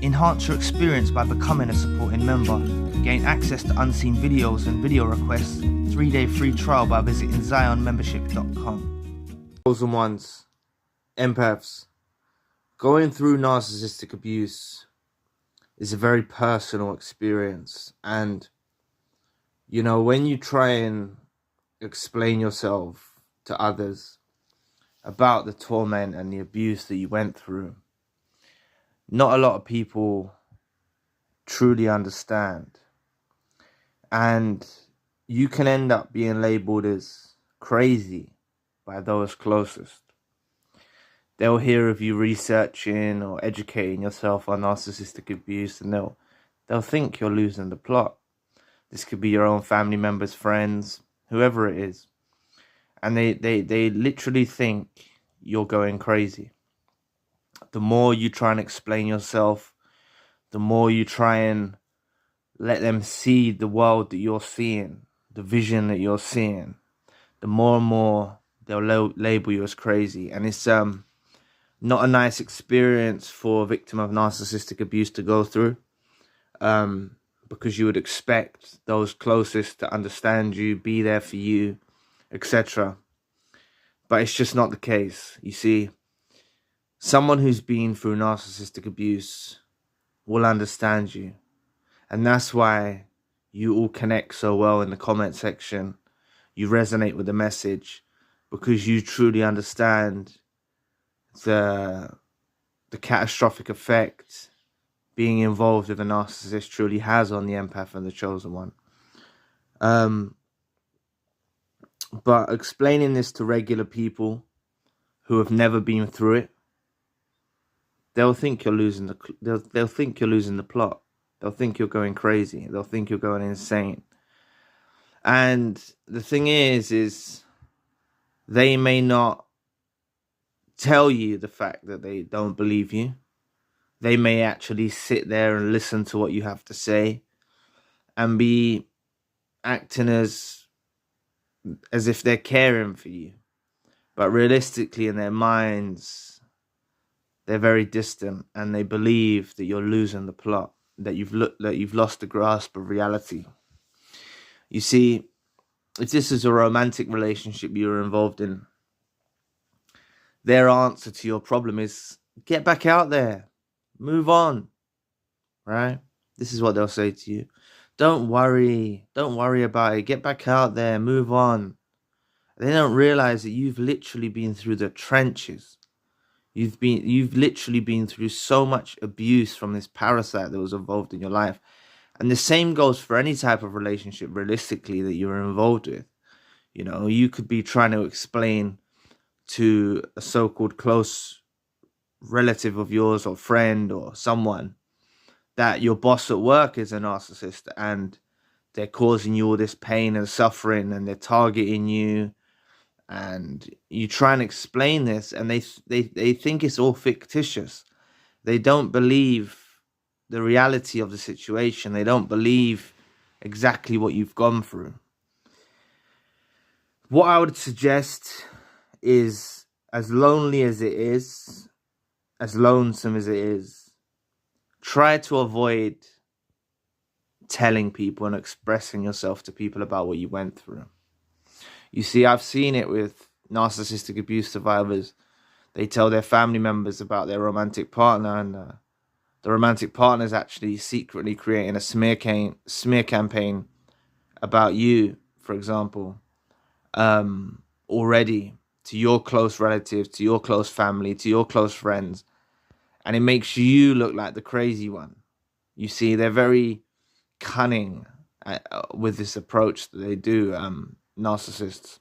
Enhance your experience by becoming a supporting member. Gain access to unseen videos and video requests. 3-day free trial by visiting zionmembership.com. Chosen ones, empaths, going through narcissistic abuse is a very personal experience. And, you know, when you try and explain yourself to others about the torment and the abuse that you went through, not a lot of people truly understand. And you can end up being labeled as crazy by those closest. They'll hear of you researching or educating yourself on narcissistic abuse, and they'll think you're losing the plot. This could be your own family members, friends, whoever it is. And they literally think you're going crazy. The more you try and explain yourself, the more you try and let them see the world that you're seeing, the vision that you're seeing, the more and more they'll label you as crazy. And it's not a nice experience for a victim of narcissistic abuse to go through, because you would expect those closest to understand you, be there for you, etc. But it's just not the case. You see, someone who's been through narcissistic abuse will understand you. And that's why you all connect so well in the comment section. You resonate with the message because you truly understand the catastrophic effect being involved with a narcissist truly has on the empath and the chosen one. But explaining this to regular people who have never been through it, they'll think you're losing they'll think you're losing the plot. They'll think you're going crazy. They'll think you're going insane. And the thing is they may not tell you the fact that they don't believe you. They may actually sit there and listen to what you have to say and be acting as if they're caring for you. But realistically, in their minds, they're very distant, and they believe that you're losing the plot, that you've lost the grasp of reality. You see, if this is a romantic relationship you're involved in, their answer to your problem is get back out there, move on, right? This is what they'll say to you. Don't worry about it. Get back out there, move on. They don't realize that you've literally been through the trenches. You've literally been through so much abuse from this parasite that was involved in your life. And the same goes for any type of relationship, realistically, that you're involved with. You know, you could be trying to explain to a so-called close relative of yours or friend or someone that your boss at work is a narcissist and they're causing you all this pain and suffering and they're targeting you. And you try and explain this, and they think it's all fictitious. They don't believe the reality of the situation. They don't believe exactly what you've gone through. What I would suggest is, as lonely as it is, as lonesome as it is, try to avoid telling people and expressing yourself to people about what you went through. You see, I've seen it with narcissistic abuse survivors. They tell their family members about their romantic partner, and the romantic partner is actually secretly creating a smear campaign about you, for example, already to your close relatives, to your close family, to your close friends. And it makes you look like the crazy one. You see, they're very cunning with this approach that they do, narcissists.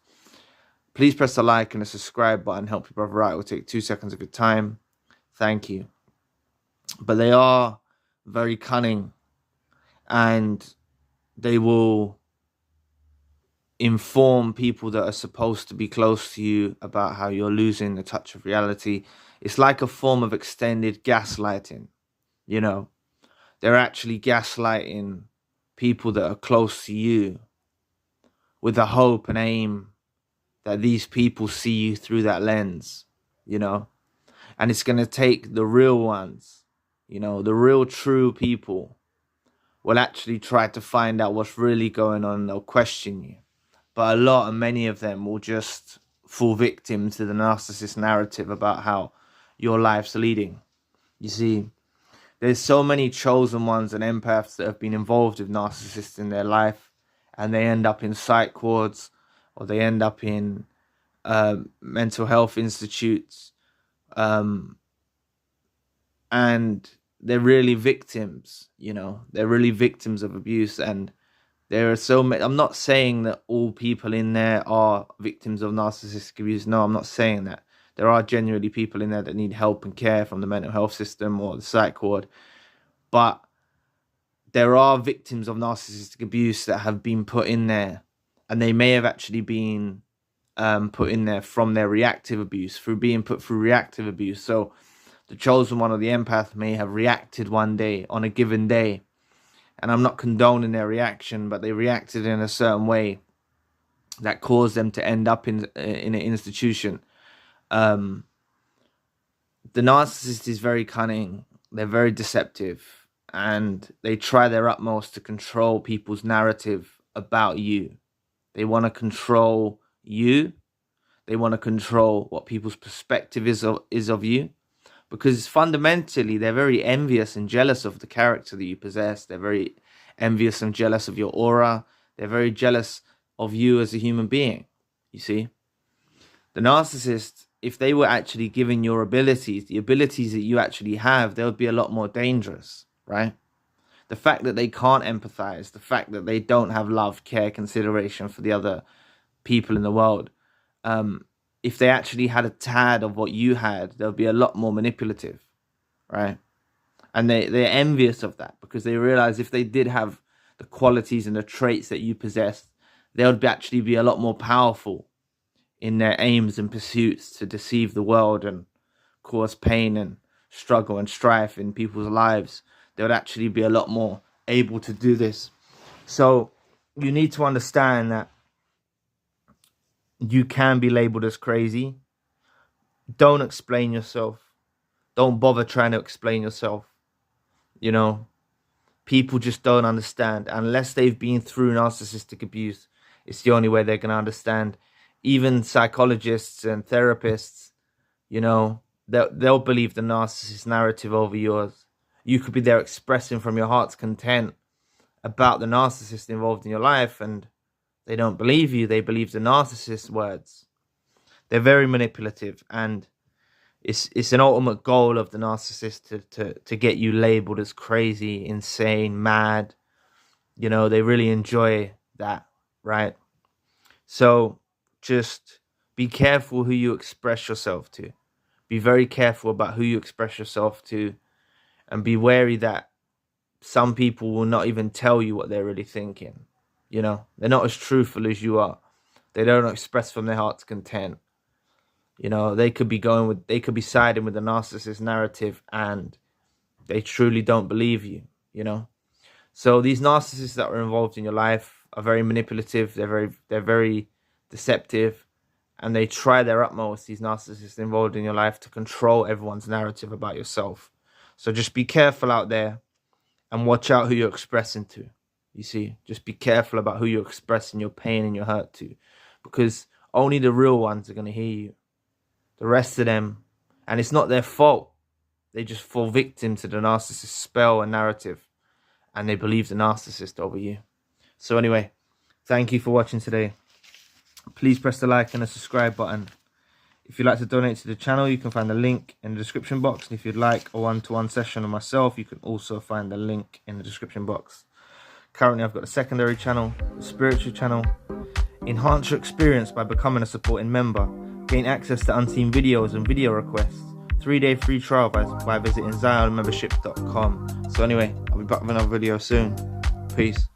Please press the like and the subscribe button. Help your brother out. It will take 2 seconds of your time. Thank you. But they are very cunning, and they will inform people that are supposed to be close to you about how you're losing the touch of reality. It's like a form of extended gaslighting. You know, they're actually gaslighting people that are close to you with the hope and aim that these people see you through that lens, you know. And it's going to take the real ones You know, the real true people will actually try to find out what's really going on, and they'll question you. But many of them will just fall victim to the narcissist narrative about how your life's leading. You see, there's so many chosen ones and empaths that have been involved with narcissists in their life, and they end up in psych wards, or they end up in mental health institutes, and they're really victims. You know, they're really victims of abuse. And there are so many. I'm not saying that all people in there are victims of narcissistic abuse. No, I'm not saying that. There are genuinely people in there that need help and care from the mental health system or the psych ward. But there are victims of narcissistic abuse that have been put in there, and they may have actually been put in there from their reactive abuse, through being put through reactive abuse. So the chosen one or the empath may have reacted one day on a given day, and I'm not condoning their reaction, but they reacted in a certain way that caused them to end up in an institution. The narcissist is very cunning. They're very deceptive, and they try their utmost to control people's narrative about you. They want to control you. They want to control what people's perspective is of you, because fundamentally they're very envious and jealous of the character that you possess. They're very envious and jealous of your aura. They're very jealous of you as a human being. You see, the narcissist, if they were actually given your abilities, the abilities that you actually have, they would be a lot more dangerous, right? The fact that they can't empathize, the fact that they don't have love, care, consideration for the other people in the world, if they actually had a tad of what you had, they'll be a lot more manipulative, right? And they're envious of that, because they realize if they did have the qualities and the traits that you possess, they would actually be a lot more powerful in their aims and pursuits to deceive the world and cause pain and struggle and strife in people's lives. They would actually be a lot more able to do this. So you need to understand that you can be labeled as crazy. Don't explain yourself. Don't bother trying to explain yourself. You know, people just don't understand. Unless they've been through narcissistic abuse, it's the only way they're going to understand. Even psychologists and therapists, you know, they'll believe the narcissist narrative over yours. You could be there expressing from your heart's content about the narcissist involved in your life, and they don't believe you. They believe the narcissist's words. They're very manipulative, and it's an ultimate goal of the narcissist to get you labeled as crazy, insane, mad. You know, they really enjoy that, right? So just be careful who you express yourself to. Be very careful about who you express yourself to, and be wary that some people will not even tell you what they're really thinking. You know, they're not as truthful as you are. They don't express from their heart's content. You know, they could be siding with the narcissist narrative, and they truly don't believe you, you know. So these narcissists that are involved in your life are very manipulative. They're very deceptive, and they try their utmost, these narcissists involved in your life, to control everyone's narrative about yourself. So just be careful out there, and watch out who you're expressing to. You see, just be careful about who you're expressing your pain and your hurt to, because only the real ones are going to hear you. The rest of them, and it's not their fault, they just fall victim to the narcissist spell and narrative, and they believe the narcissist over you. So anyway, thank you for watching today. Please press the like and the subscribe button. If you'd like to donate to the channel, you can find the link in the description box. And if you'd like a one-to-one session with myself, you can also find the link in the description box. Currently, I've got a secondary channel, a spiritual channel. Enhance your experience by becoming a supporting member. Gain access to unseen videos and video requests. 3-day free trial by visiting zionmembership.com. So anyway, I'll be back with another video soon. Peace.